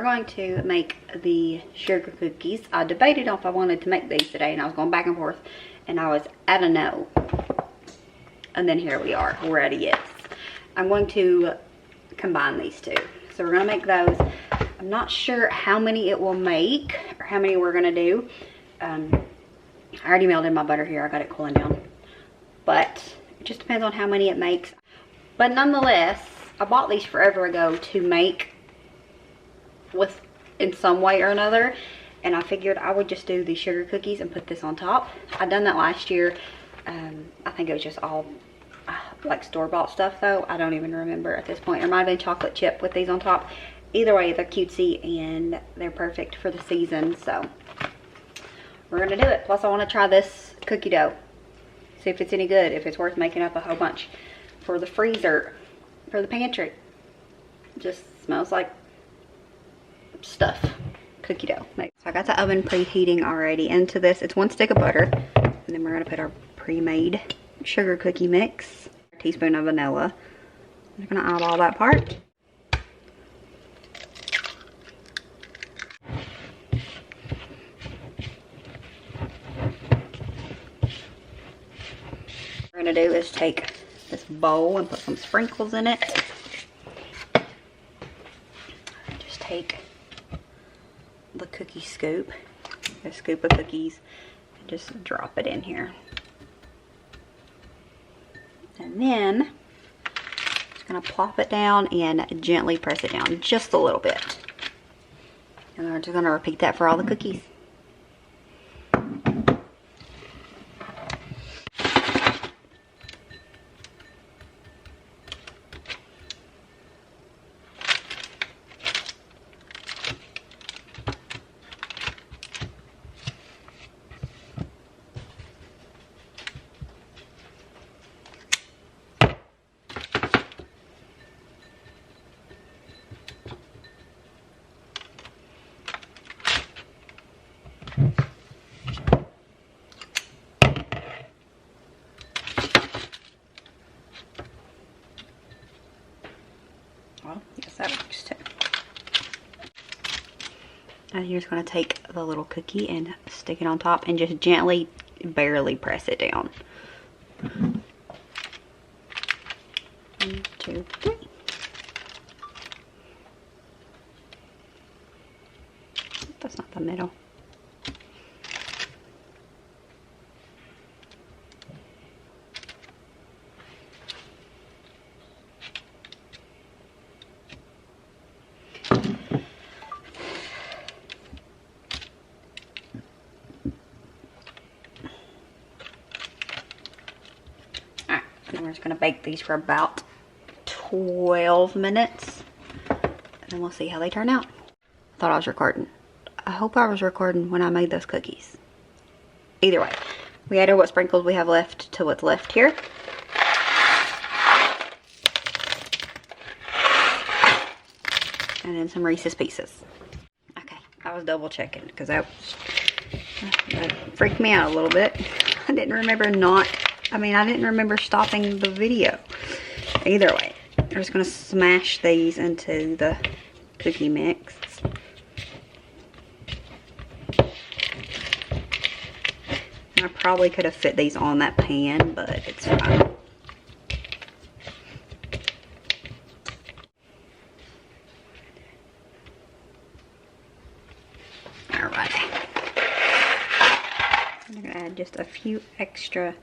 we're going to make the sugar cookies. I debated on if I wanted to make these today, and I was going back and forth, and I was at a no. And then here we are, we're at a yes. I'm going to combine these two. So we're gonna make those. I'm not sure how many it will make or how many we're gonna do. I already melted my butter here, I got it cooling down. But it just depends on how many it makes. But nonetheless, I bought these forever ago to make with in some way or another. And I figured I would just do the sugar cookies and put this on top. I done that last year. I think it was just all like store-bought stuff though. I don't even remember at this point. There might have been chocolate chip with these on top. Either way, they're cutesy and they're perfect for the season. So we're gonna do it. Plus I wanna try this cookie dough. See if it's any good, if it's worth making up a whole bunch for the freezer, for the pantry. Just smells like stuff. Cookie dough. So I got the oven preheating already. Into this, it's 1 stick of butter. And then we're gonna put our pre-made sugar cookie mix. A teaspoon of vanilla. I'm gonna eyeball that part. What we're gonna do is take this bowl and put some sprinkles in it. Just take the cookie scoop, a scoop of cookies, and just drop it in here. And then just gonna plop it down and gently press it down just a little bit. And we're just gonna repeat that for all the cookies. Well, yes, that works too. Now you're just going to take the little cookie and stick it on top and just gently, barely press it down. 1, 2, 3. That's not the middle. And we're just going to bake these for about 12 minutes. And then we'll see how they turn out. I thought I was recording. I hope I was recording when I made those cookies. Either way, we added what sprinkles we have left to what's left here. And then some Reese's Pieces. Okay, I was double checking because that freaked me out a little bit. I didn't remember I didn't remember stopping the video. Either way, I'm just going to smash these into the cookie mix. I probably could have fit these on that pan, but it's fine. Alright. I'm going to add just a few extra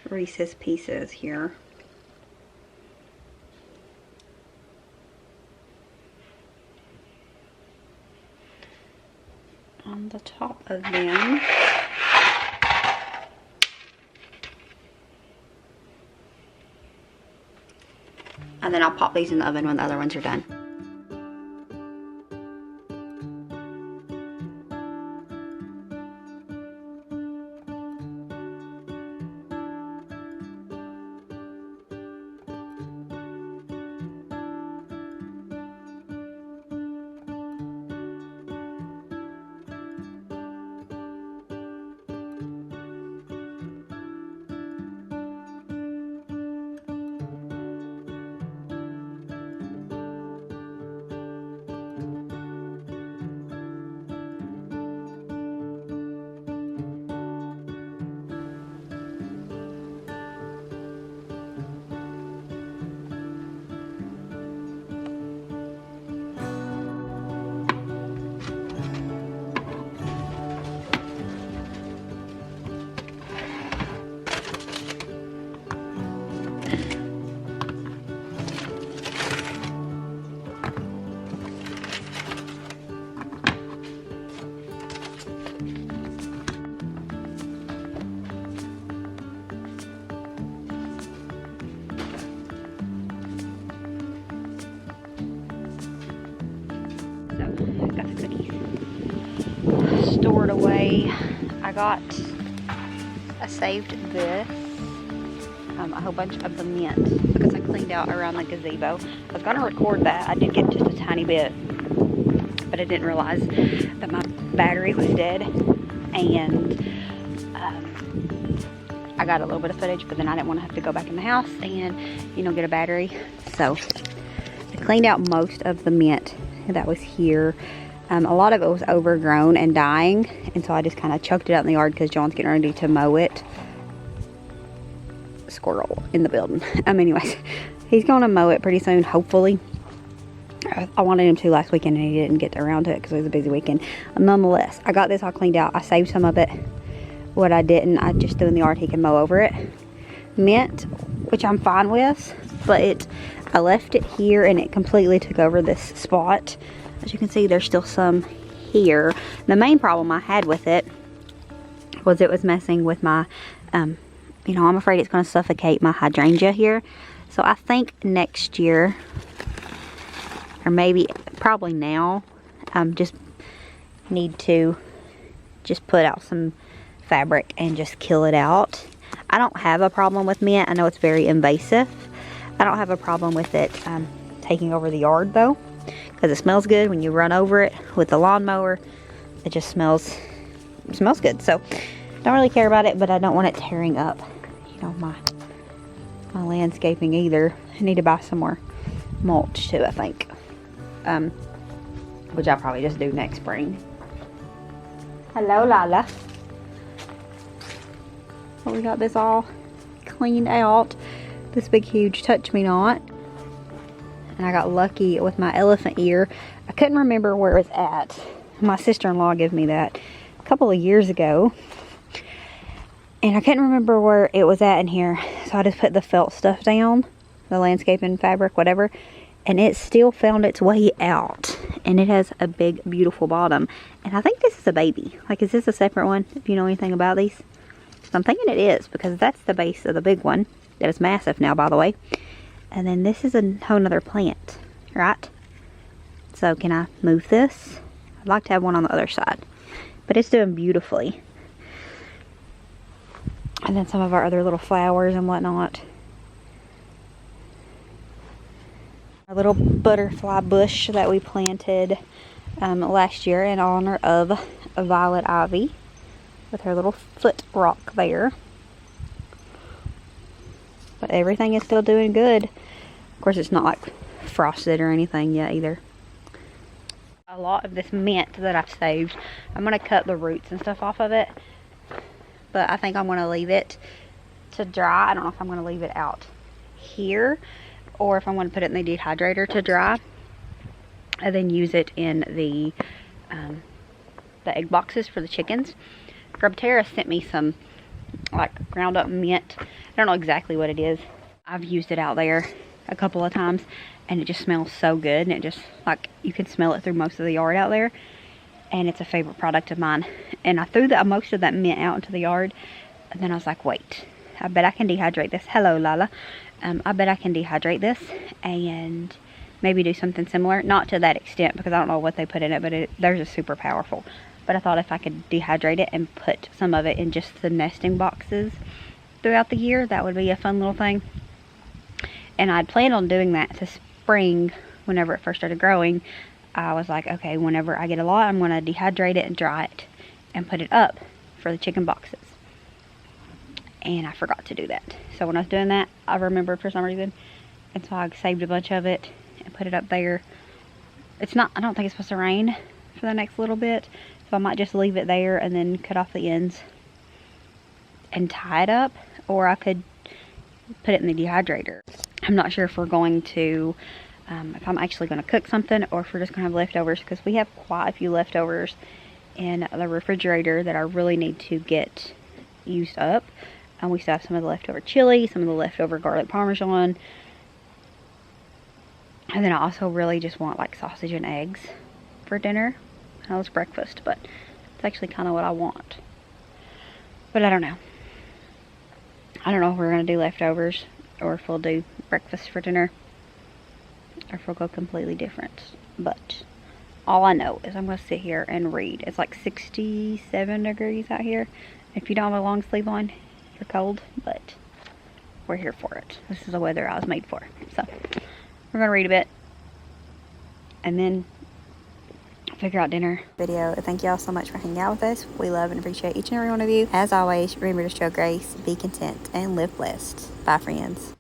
Reese's Pieces here. On the top of them. And then I'll pop these in the oven when the other ones are done. got the cookies stored away. I saved this, a whole bunch of the mint because I cleaned out around the gazebo. I was gonna record that. I did get just a tiny bit, but I didn't realize that my battery was dead, and I got a little bit of footage, but then I didn't want to have to go back in the house and, you know, get a battery. So I cleaned out most of the mint that was here. A lot of it was overgrown and dying, and so I just kind of chucked it out in the yard because John's getting ready to mow it. Squirrel in the building. Anyways, he's going to mow it pretty soon, hopefully. I wanted him to last weekend and he didn't get around to it because it was a busy weekend. Nonetheless, I got this all cleaned out. I saved some of it. What I didn't, I just threw in the yard. He can mow over it. Mint, which I'm fine with, but I left it here and it completely took over this spot. As you can see, there's still some here. The main problem I had with it was it was messing with my, you know, I'm afraid it's going to suffocate my hydrangea here. So I think next year, or maybe probably now, just need to just put out some fabric and just kill it out. I don't have a problem with mint. I know it's very invasive. I don't have a problem with it taking over the yard though, because it smells good when you run over it with the lawnmower. It just smells good. So I don't really care about it, but I don't want it tearing up, you know, my landscaping either. I need to buy some more mulch too, I think, which I'll probably just do next spring. Hello, Lala. So we got this all cleaned out, this big huge touch me not, and I got lucky with my elephant ear. I couldn't remember where it was at. My sister-in-law gave me that a couple of years ago, and I couldn't remember where it was at in here, so I just put the felt stuff down, the landscaping fabric, whatever, and it still found its way out, and it has a big beautiful bottom. And I think this is a baby. Like, is this a separate one, if you know anything about these? So I'm thinking it is, because that's the base of the big one that is massive now, by the way. And then this is a whole nother plant, right? So can I move this? I'd like to have one on the other side, but it's doing beautifully. And then some of our other little flowers and whatnot. Our little butterfly bush that we planted last year in honor of Violet Ivy, with her little foot rock there. But everything is still doing good. Of course, it's not like frosted or anything yet either. A lot of this mint that I've saved, I'm going to cut the roots and stuff off of it. But I think I'm going to leave it to dry. I don't know if I'm going to leave it out here or if I'm going to put it in the dehydrator to dry and then use it in the egg boxes for the chickens. Grubterra sent me some like ground up mint. I don't know exactly what it is. I've used it out there a couple of times and it just smells so good, and it just, like, you can smell it through most of the yard out there, and it's a favorite product of mine. And I threw most of that mint out into the yard, and then I was like, wait, I bet I can dehydrate this. Hello, Lala. I bet I can dehydrate this and maybe do something similar. Not to that extent, because I don't know what they put in it, but theirs is super powerful. But I thought if I could dehydrate it and put some of it in just the nesting boxes throughout the year, that would be a fun little thing. And I'd planned on doing that to spring whenever it first started growing. I was like, okay, whenever I get a lot, I'm going to dehydrate it and dry it and put it up for the chicken boxes. And I forgot to do that. So when I was doing that, I remembered for some reason. And so I saved a bunch of it and put it up there. It's not, I don't think it's supposed to rain for the next little bit. So I might just leave it there and then cut off the ends and tie it up. Or I could put it in the dehydrator. I'm not sure if we're going to, if I'm actually going to cook something or if we're just going to have leftovers. Because we have quite a few leftovers in the refrigerator that I really need to get used up. And we still have some of the leftover chili, some of the leftover garlic parmesan. And then I also really just want like sausage and eggs for dinner. I know it's breakfast, but it's actually kind of what I want. But I don't know. I don't know if we're going to do leftovers or if we'll do breakfast for dinner or if we'll go completely different. But all I know is I'm going to sit here and read. It's like 67 degrees out here. If you don't have a long sleeve on, you're cold, but we're here for it. This is the weather I was made for. So we're going to read a bit and then figure out dinner video. Thank y'all so much for hanging out with us. We love and appreciate each and every one of you. As always, remember to show grace, be content, and live blessed. Bye, friends.